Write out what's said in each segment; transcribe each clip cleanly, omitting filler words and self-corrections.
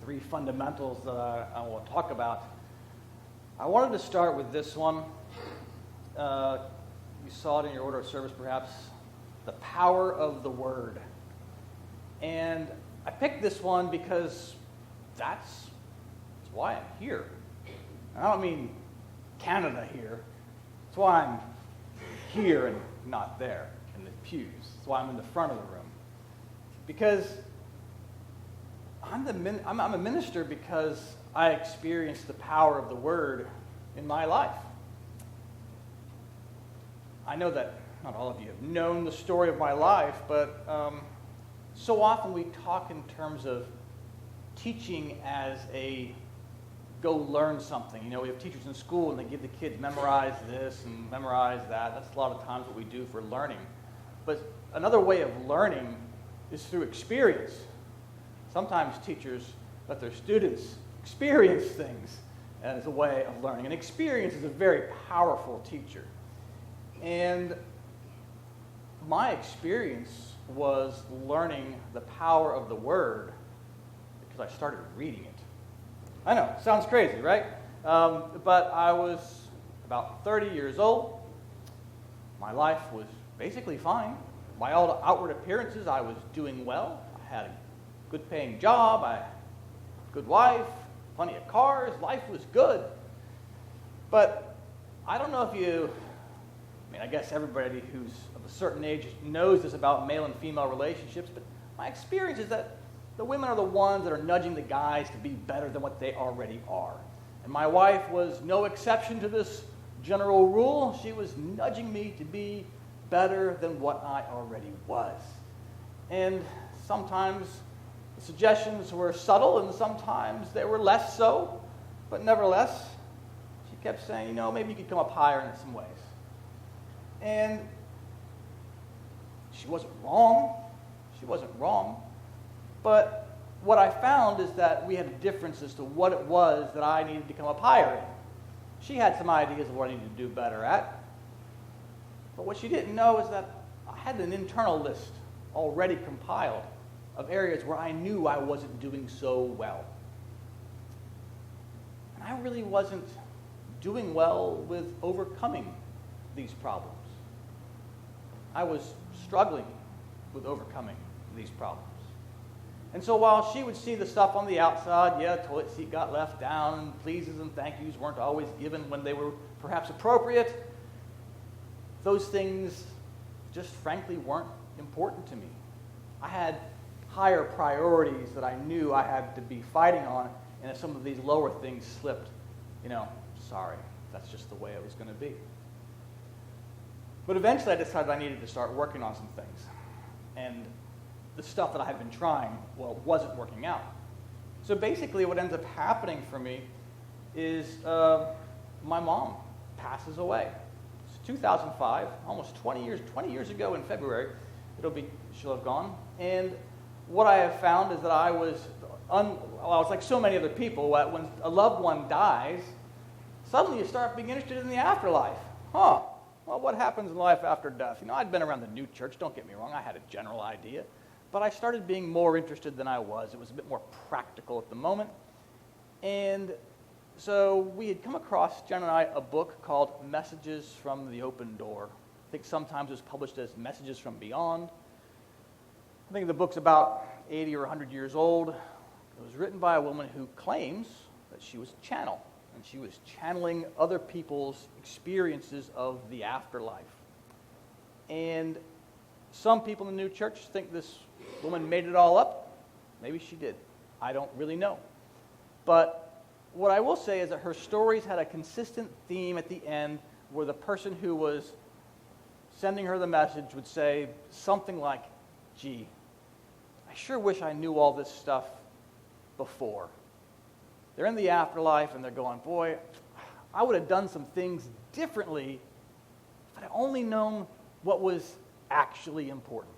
three fundamentals that I want to talk about. I wanted to start with this one. You saw it in your order of service, perhaps. The power of the Word. And I picked this one because that's why I'm here. And I don't mean Canada here. That's why I'm here and not there in the pews. That's why I'm in the front of the room. Because I'm a minister because I experienced the power of the Word in my life. I know that not all of you have known the story of my life, but so often we talk in terms of teaching as a go learn something. You know, we have teachers in school and they give the kids memorize this and memorize that. That's a lot of times what we do for learning. But another way of learning is through experience. Sometimes teachers let their students experience things as a way of learning. And experience is a very powerful teacher. And my experience was learning the power of the Word because I started reading it. I know, sounds crazy, right? But I was about 30 years old. My life was basically fine. By all outward appearances, I was doing well. I had a good-paying job. I had a good wife, plenty of cars. Life was good. But I don't know if you... I guess everybody who's of a certain age knows this about male and female relationships, but my experience is that the women are the ones that are nudging the guys to be better than what they already are. And my wife was no exception to this general rule. She was nudging me to be better than what I already was. And sometimes the suggestions were subtle and sometimes they were less so, but nevertheless, she kept saying, maybe you could come up higher in some ways. And she wasn't wrong. She wasn't wrong. But what I found is that we had a difference as to what it was that I needed to come up higher in. She had some ideas of what I needed to do better at. But what she didn't know is that I had an internal list already compiled of areas where I knew I wasn't doing so well. And I really wasn't doing well with overcoming these problems. I was struggling with overcoming these problems. And so while she would see the stuff on the outside, toilet seat got left down, and pleases and thank yous weren't always given when they were perhaps appropriate, those things just frankly weren't important to me. I had higher priorities that I knew I had to be fighting on, and if some of these lower things slipped, sorry, that's just the way it was going to be. But eventually I decided I needed to start working on some things. And the stuff that I had been trying, wasn't working out. So basically what ends up happening for me is my mom passes away. It's 2005, almost 20 years ago in February, she'll have gone. And what I have found is that I was like so many other people, when a loved one dies, suddenly you start being interested in the afterlife. Well, what happens in life after death? I'd been around the new church, don't get me wrong, I had a general idea. But I started being more interested than I was. It was a bit more practical at the moment. And so we had come across, Jen and I, a book called Messages from the Open Door. I think sometimes it was published as Messages from Beyond. I think the book's about 80 or 100 years old. It was written by a woman who claims that she was a channel. And she was channeling other people's experiences of the afterlife. And some people in the new church think this woman made it all up. Maybe she did. I don't really know. But what I will say is that her stories had a consistent theme at the end where the person who was sending her the message would say something like, gee, I sure wish I knew all this stuff before. They're in the afterlife and they're going, boy, I would have done some things differently if I'd only known what was actually important.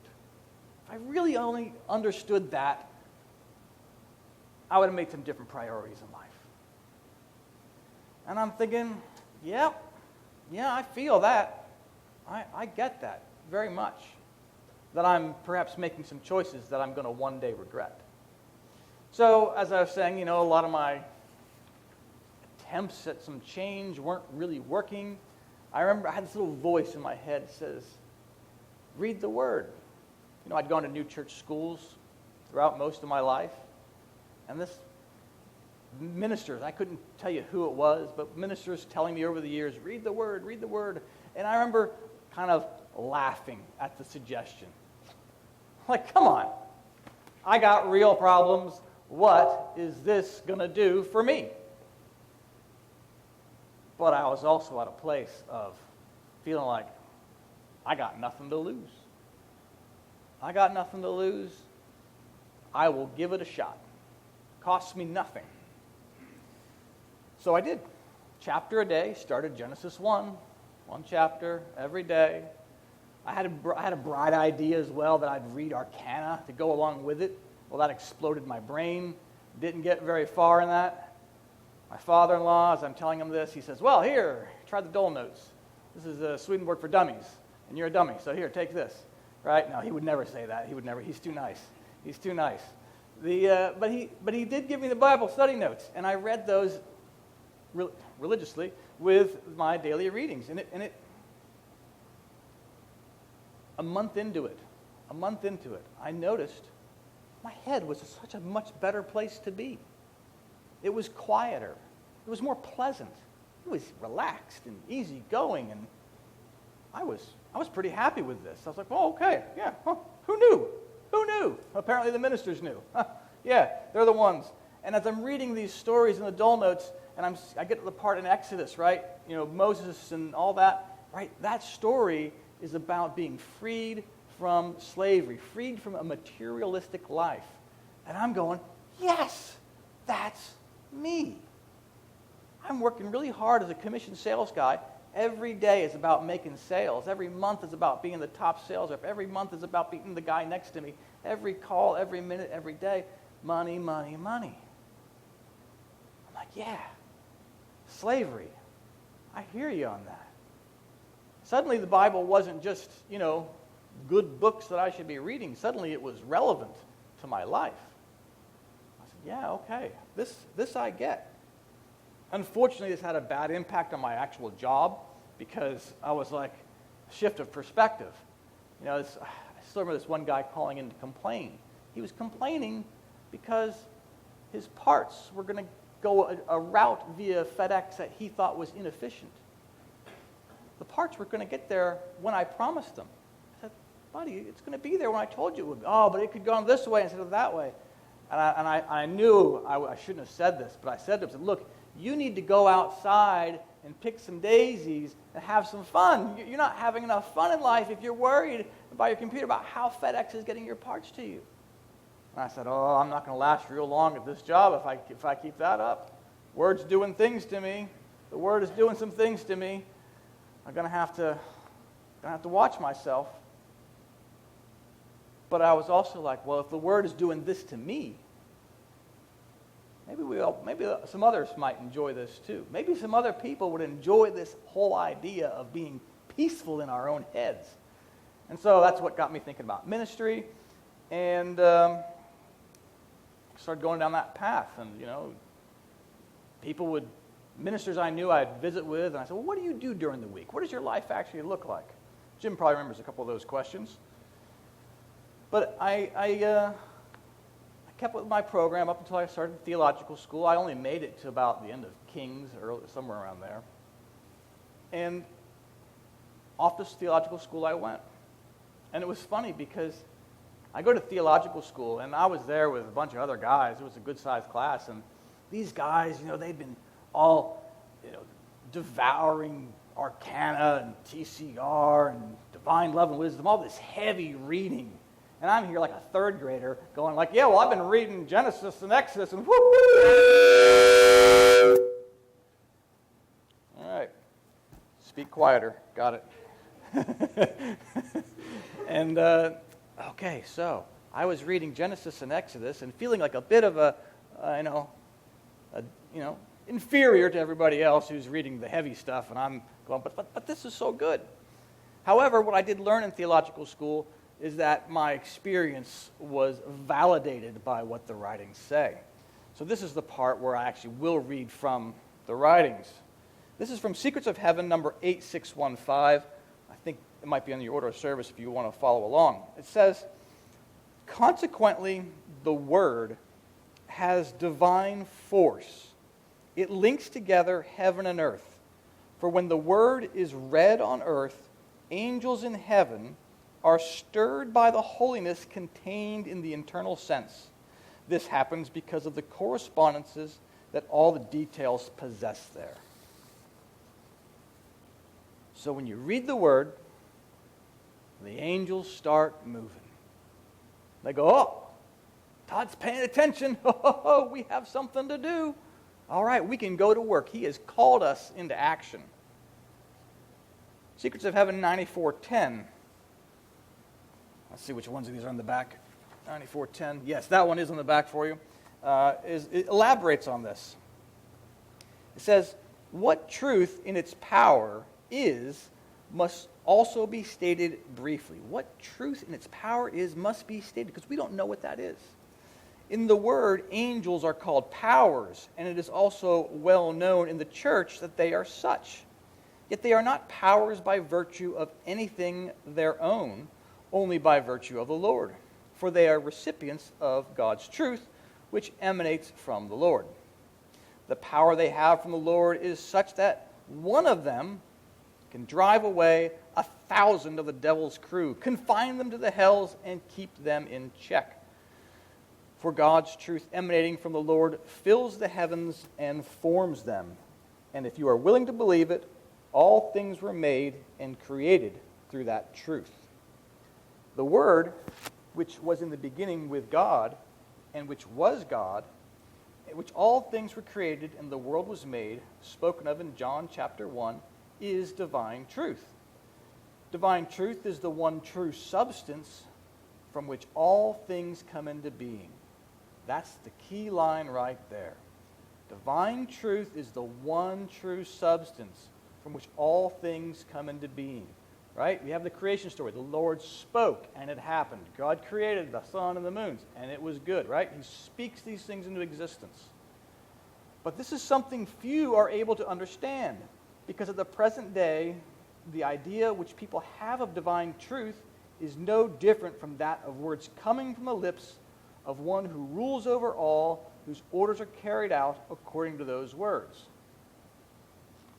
If I really only understood that, I would have made some different priorities in life. And I'm thinking, yeah, I feel that. I get that very much. That I'm perhaps making some choices that I'm going to one day regret. So, as I was saying, a lot of my attempts at some change weren't really working. I remember I had this little voice in my head that says, read the Word. I'd gone to new church schools throughout most of my life, and this ministers, I couldn't tell you who it was, but ministers telling me over the years, read the Word, read the Word. And I remember kind of laughing at the suggestion. Like, come on, I got real problems. What is this going to do for me? But I was also at a place of feeling like I got nothing to lose. I got nothing to lose. I will give it a shot. Costs me nothing. So I did. Chapter a day, started Genesis 1 chapter every day. I had a bright idea as well that I'd read Arcana to go along with it. Well, that exploded my brain. Didn't get very far in that. My father-in-law, as I'm telling him this, he says, well, here, try the Dole Notes. This is a Swedenborg for dummies, and you're a dummy, so here, take this. Right? No, he would never say that. He would never. He's too nice. He's too nice. But he did give me the Bible study notes, and I read those religiously with my daily readings. And it a month into it, I noticed my head was such a much better place to be. It was quieter. It was more pleasant. It was relaxed and easygoing, and I was pretty happy with this. I was like, oh, okay, yeah, huh, who knew? Who knew? Apparently the ministers knew. Yeah, they're the ones. And as I'm reading these stories in the Dole Notes, and I get to the part in Exodus, right? Moses and all that, right? That story is about being freed from slavery, freed from a materialistic life. And I'm going, yes, that's me. I'm working really hard as a commissioned sales guy. Every day is about making sales. Every month is about being the top sales rep. Every month is about beating the guy next to me. Every call, every minute, every day, money, money, money. I'm like, yeah, slavery. I hear you on that. Suddenly the Bible wasn't just, good books that I should be reading. Suddenly it was relevant to my life. I said, yeah, okay, this I get. Unfortunately, this had a bad impact on my actual job because I was like, shift of perspective. I still remember this one guy calling in to complain. He was complaining because his parts were going to go a route via FedEx that he thought was inefficient. The parts were going to get there when I promised them. I said, buddy, it's going to be there when I told you it would. Oh, but it could go on this way instead of that way. And I knew I shouldn't have said this, but I said to him, look, you need to go outside and pick some daisies and have some fun. You're not having enough fun in life if you're worried by your computer about how FedEx is getting your parts to you. And I said, oh, I'm not going to last real long at this job if I keep that up. Word's doing things to me. The Word is doing some things to me. I'm going to have to watch myself. But I was also like, well, if the Word is doing this to me, maybe some others might enjoy this too. Maybe some other people would enjoy this whole idea of being peaceful in our own heads. And so that's what got me thinking about ministry, and started going down that path. And ministers I knew I'd visit with, and I said, well, what do you do during the week? What does your life actually look like? Jim probably remembers a couple of those questions. But I kept with my program up until I started theological school. I only made it to about the end of Kings, or somewhere around there. And off to theological school I went. And it was funny because I go to theological school, and I was there with a bunch of other guys. It was a good-sized class, and these guys, they'd been all, devouring Arcana and TCR and Divine Love and Wisdom, all this heavy reading. And I'm here like a third grader going like, yeah, well, I've been reading Genesis and Exodus and whoo-woo. All right. Speak quieter. Got it. And, okay, so I was reading Genesis and Exodus and feeling like a bit of inferior to everybody else who's reading the heavy stuff, and I'm going, but this is so good. However, what I did learn in theological school is that my experience was validated by what the writings say. So this is the part where I actually will read from the writings. This is from Secrets of Heaven, number 8615. I think it might be on the order of service if you want to follow along. It says, consequently, the Word has divine force. It links together heaven and earth. For when the Word is read on earth, angels in heaven are stirred by the holiness contained in the internal sense. This happens because of the correspondences that all the details possess there. So when you read the Word, the angels start moving. They go, oh, Todd's paying attention. Oh, we have something to do. All right, we can go to work. He has called us into action. Secrets of Heaven 9410. Let's see which ones of these are on the back. 9410. Yes, that one is on the back for you. It elaborates on this. It says, what truth in its power is must also be stated briefly. What truth in its power is must be stated, because we don't know what that is. In the Word, angels are called powers, and it is also well known in the church that they are such. Yet they are not powers by virtue of anything their own, only by virtue of the Lord. For they are recipients of God's truth, which emanates from the Lord. The power they have from the Lord is such that one of them can drive away 1,000 of the devil's crew, confine them to the hells, and keep them in check. For God's truth emanating from the Lord fills the heavens and forms them. And if you are willing to believe it, all things were made and created through that truth. The Word, which was in the beginning with God, and which was God, in which all things were created and the world was made, spoken of in John chapter 1, is divine truth. Divine truth is the one true substance from which all things come into being. That's the key line right there. Divine truth is the one true substance from which all things come into being. Right? We have the creation story. The Lord spoke, and it happened. God created the sun and the moons, and it was good, right? He speaks these things into existence. But this is something few are able to understand, because at the present day, the idea which people have of divine truth is no different from that of words coming from the lips of one who rules over all, whose orders are carried out according to those words.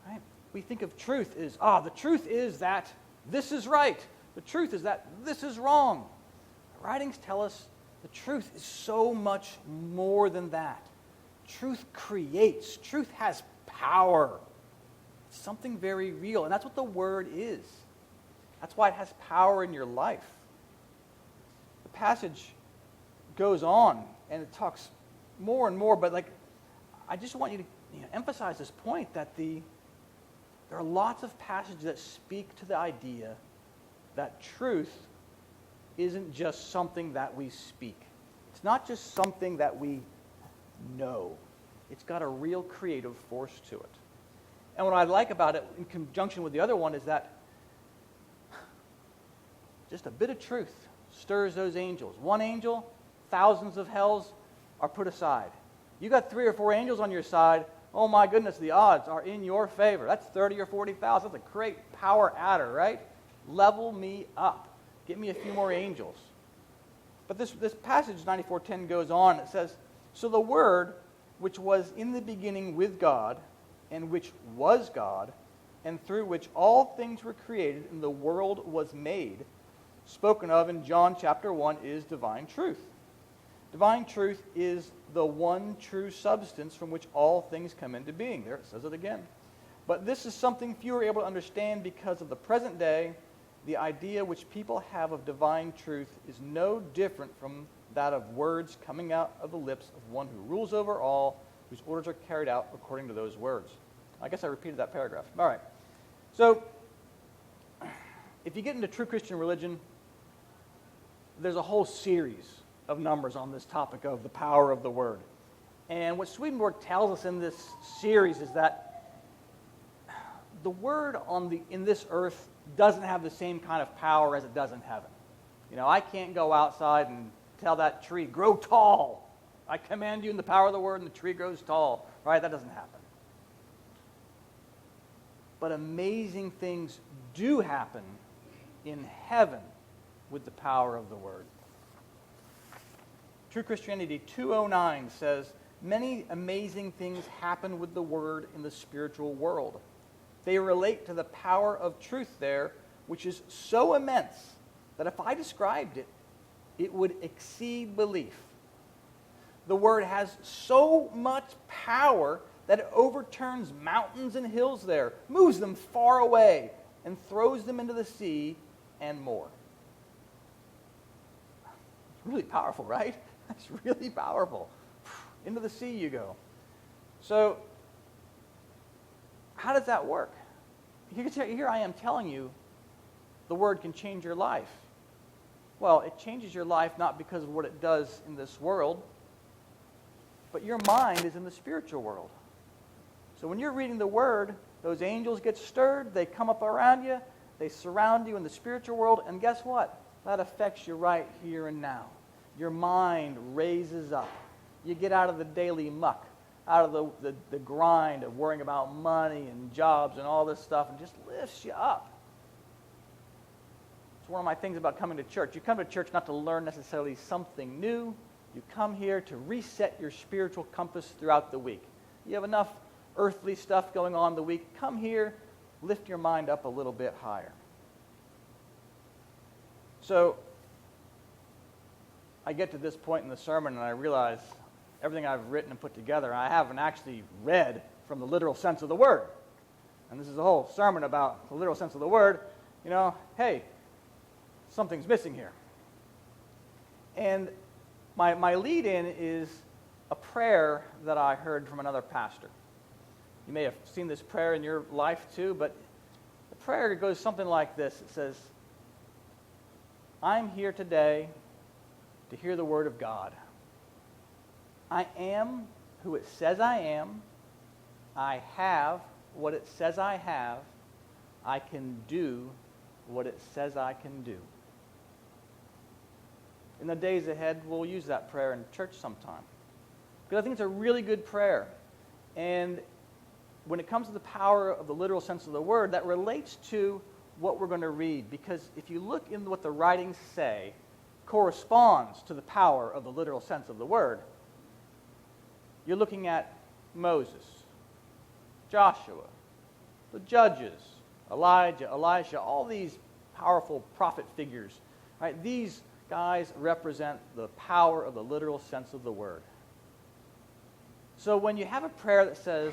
Right? We think of truth as, the truth is that this is right. The truth is that this is wrong. The writings tell us the truth is so much more than that. Truth creates. Truth has power. It's something very real, and that's what the Word is. That's why it has power in your life. The passage goes on, and it talks more and more, but I just want you to emphasize this point that there are lots of passages that speak to the idea that truth isn't just something that we speak. It's not just something that we know. It's got a real creative force to it. And what I like about it in conjunction with the other one is that just a bit of truth stirs those angels. One angel, thousands of hells are put aside. You got 3 or 4 angels on your side, oh my goodness, the odds are in your favor. That's 30 or 40,000. That's a great power adder, right? Level me up. Get me a few more angels. But this passage, 94:10, goes on. It says, so the Word, which was in the beginning with God, and which was God, and through which all things were created and the world was made, spoken of in John chapter 1, is divine truth. Divine truth is the one true substance from which all things come into being. There it says it again. But this is something few are able to understand because of the present day. The idea which people have of divine truth is no different from that of words coming out of the lips of one who rules over all, whose orders are carried out according to those words. I guess I repeated that paragraph. All right. So, if you get into true Christian religion, there's a whole series of numbers on this topic of the power of the Word. And what Swedenborg tells us in this series is that the Word in this earth doesn't have the same kind of power as it does in heaven. I can't go outside and tell that tree, grow tall. I command you in the power of the word, and the tree grows tall. Right? That doesn't happen. But amazing things do happen in heaven with the power of the word. True Christianity 209 says, many amazing things happen with the word in the spiritual world. They relate to the power of truth there, which is so immense that if I described it, it would exceed belief. The word has so much power that it overturns mountains and hills there, moves them far away, and throws them into the sea and more. It's really powerful, right? It's really powerful. Into the sea you go. So, how does that work? Here I am telling you the word can change your life. Well, it changes your life not because of what it does in this world, but your mind is in the spiritual world. So when you're reading the word, those angels get stirred, they come up around you, they surround you in the spiritual world, and guess what? That affects you right here and now. Your mind raises up. You get out of the daily muck, out of the grind of worrying about money and jobs and all this stuff, and just lifts you up. It's one of my things about coming to church. You come to church not to learn necessarily something new. You come here to reset your spiritual compass throughout the week. You have enough earthly stuff going on the week. Come here, lift your mind up a little bit higher. So, I get to this point in the sermon and I realize everything I've written and put together, I haven't actually read from the literal sense of the word. And this is a whole sermon about the literal sense of the word. Hey, something's missing here. And my lead-in is a prayer that I heard from another pastor. You may have seen this prayer in your life too, but the prayer goes something like this. It says, I'm here today to hear the word of God. I am who it says I am. I have what it says I have. I can do what it says I can do. In the days ahead, we'll use that prayer in church sometime. Because I think it's a really good prayer. And when it comes to the power of the literal sense of the word, that relates to what we're going to read. Because if you look in what the writings say, corresponds to the power of the literal sense of the word. You're looking at Moses, Joshua, the judges, Elijah, Elisha, all these powerful prophet figures. Right? These guys represent the power of the literal sense of the word. So when you have a prayer that says,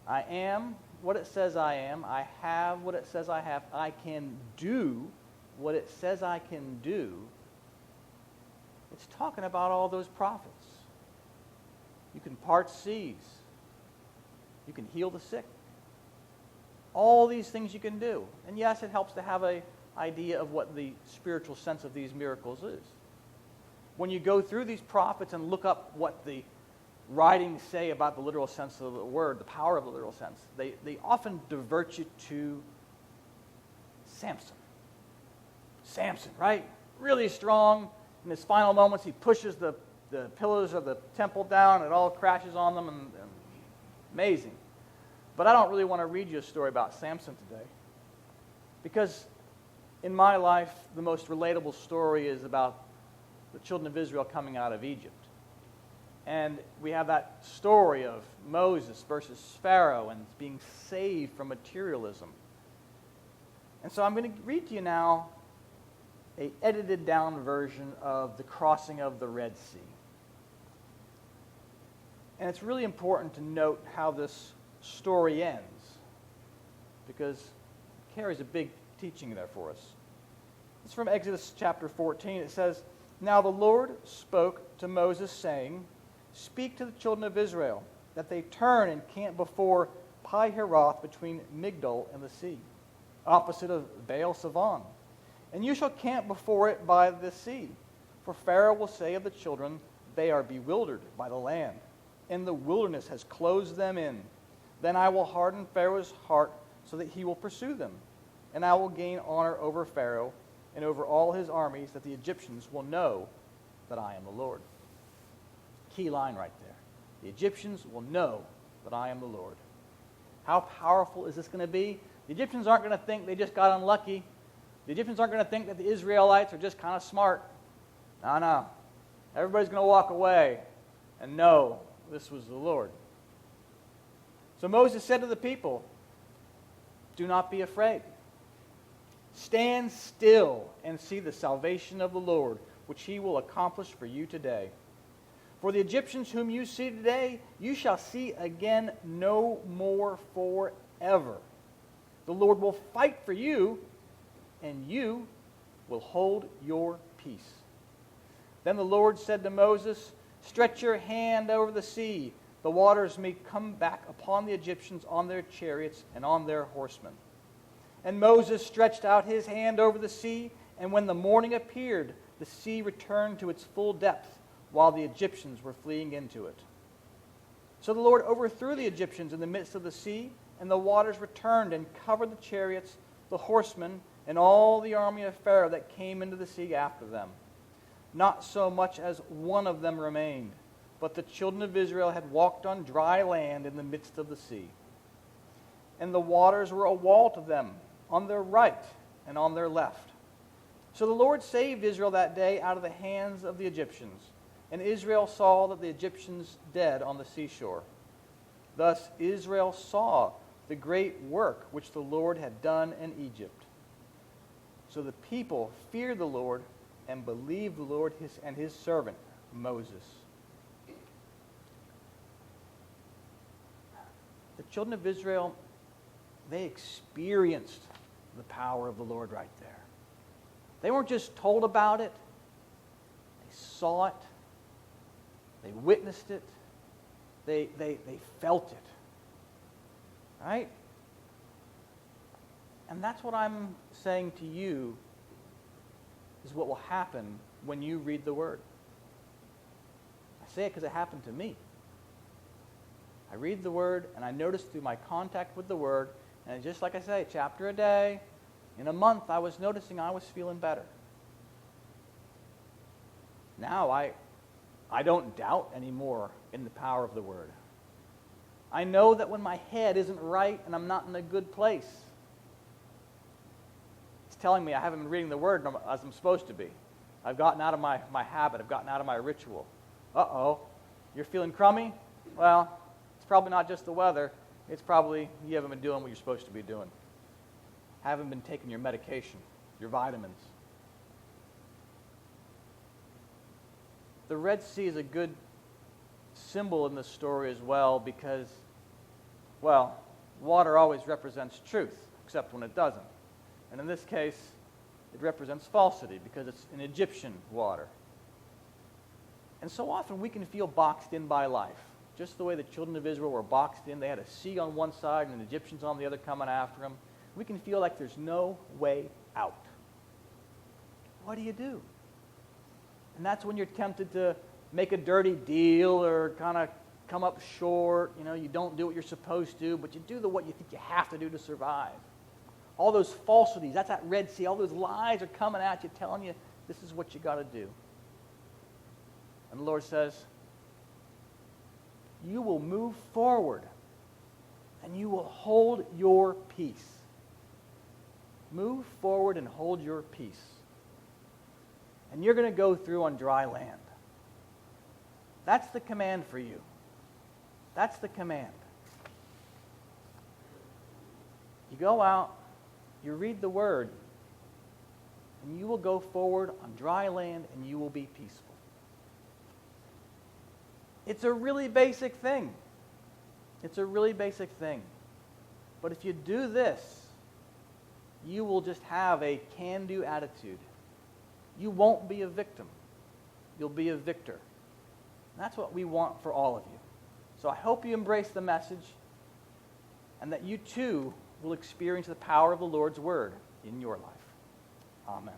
I am what it says I am, I have what it says I have, I can do what it says I can do, it's talking about all those prophets. You can part seas. You can heal the sick. All these things you can do. And yes, it helps to have an idea of what the spiritual sense of these miracles is. When you go through these prophets and look up what the writings say about the literal sense of the word, the power of the literal sense, they often divert you to Samson. Samson, right? Really strong. In his final moments, he pushes the pillars of the temple down. It all crashes on them. And amazing. But I don't really want to read you a story about Samson today. Because in my life, the most relatable story is about the children of Israel coming out of Egypt. And we have that story of Moses versus Pharaoh and being saved from materialism. And so I'm going to read to you now an edited down version of the crossing of the Red Sea. And it's really important to note how this story ends, because it carries a big teaching there for us. It's from Exodus chapter 14. It says, Now the Lord spoke to Moses, saying, Speak to the children of Israel, that they turn and camp before Pi-Hahiroth between Migdol and the sea, opposite of Baal-Savan. And you shall camp before it by the sea. For Pharaoh will say of the children, They are bewildered by the land, and the wilderness has closed them in. Then I will harden Pharaoh's heart so that he will pursue them. And I will gain honor over Pharaoh, and over all his armies, that the Egyptians will know that I am the Lord. Key line right there. The Egyptians will know that I am the Lord. How powerful is this going to be? The Egyptians aren't going to think they just got unlucky. The Egyptians aren't going to think that the Israelites are just kind of smart. No. Everybody's going to walk away and know this was the Lord. So Moses said to the people, do not be afraid. Stand still and see the salvation of the Lord, which he will accomplish for you today. For the Egyptians whom you see today, you shall see again no more forever. The Lord will fight for you, and you will hold your peace. Then the Lord said to Moses, stretch your hand over the sea. The waters may come back upon the Egyptians on their chariots and on their horsemen. And Moses stretched out his hand over the sea, and when the morning appeared, the sea returned to its full depth, while the Egyptians were fleeing into it. So the Lord overthrew the Egyptians in the midst of the sea, and the waters returned and covered the chariots, the horsemen, and all the army of Pharaoh that came into the sea after them. Not so much as one of them remained, but the children of Israel had walked on dry land in the midst of the sea. And the waters were a wall to them on their right and on their left. So the Lord saved Israel that day out of the hands of the Egyptians. And Israel saw that the Egyptians dead on the seashore. Thus Israel saw the great work which the Lord had done in Egypt. So the people feared the Lord and believed the Lord and his servant Moses. The children of Israel, they experienced the power of the Lord right there. They weren't just told about it. They saw it. They witnessed it. They felt it. Right? And that's what I'm saying to you is what will happen when you read the Word. I say it because it happened to me. I read the Word, and I notice through my contact with the Word, and just like I say, a chapter a day, in a month I was noticing I was feeling better. Now I don't doubt anymore in the power of the Word. I know that when my head isn't right and I'm not in a good place, it's telling me I haven't been reading the Word as I'm supposed to be. I've gotten out of my habit. I've gotten out of my ritual. Uh-oh, you're feeling crummy? Well, it's probably not just the weather. It's probably you haven't been doing what you're supposed to be doing. Haven't been taking your medication, your vitamins. The Red Sea is a good symbol in this story as well because, well, water always represents truth, except when it doesn't. And in this case, it represents falsity because it's an Egyptian water. And so often we can feel boxed in by life. Just the way the children of Israel were boxed in. They had a sea on one side and the Egyptians on the other coming after them. We can feel like there's no way out. What do you do? And that's when you're tempted to make a dirty deal or kind of come up short. You know, you don't do what you're supposed to, but you do what you think you have to do to survive. All those falsities, that's that Red Sea. All those lies are coming at you, telling you this is what you got to do. And the Lord says, you will move forward and you will hold your peace. Move forward and hold your peace. And you're going to go through on dry land. That's the command for you. That's the command. You go out, you read the Word, and you will go forward on dry land and you will be peaceful. It's a really basic thing. It's a really basic thing. But if you do this, you will just have a can-do attitude. You won't be a victim. You'll be a victor. And that's what we want for all of you. So I hope you embrace the message and that you too will experience the power of the Lord's Word in your life. Amen.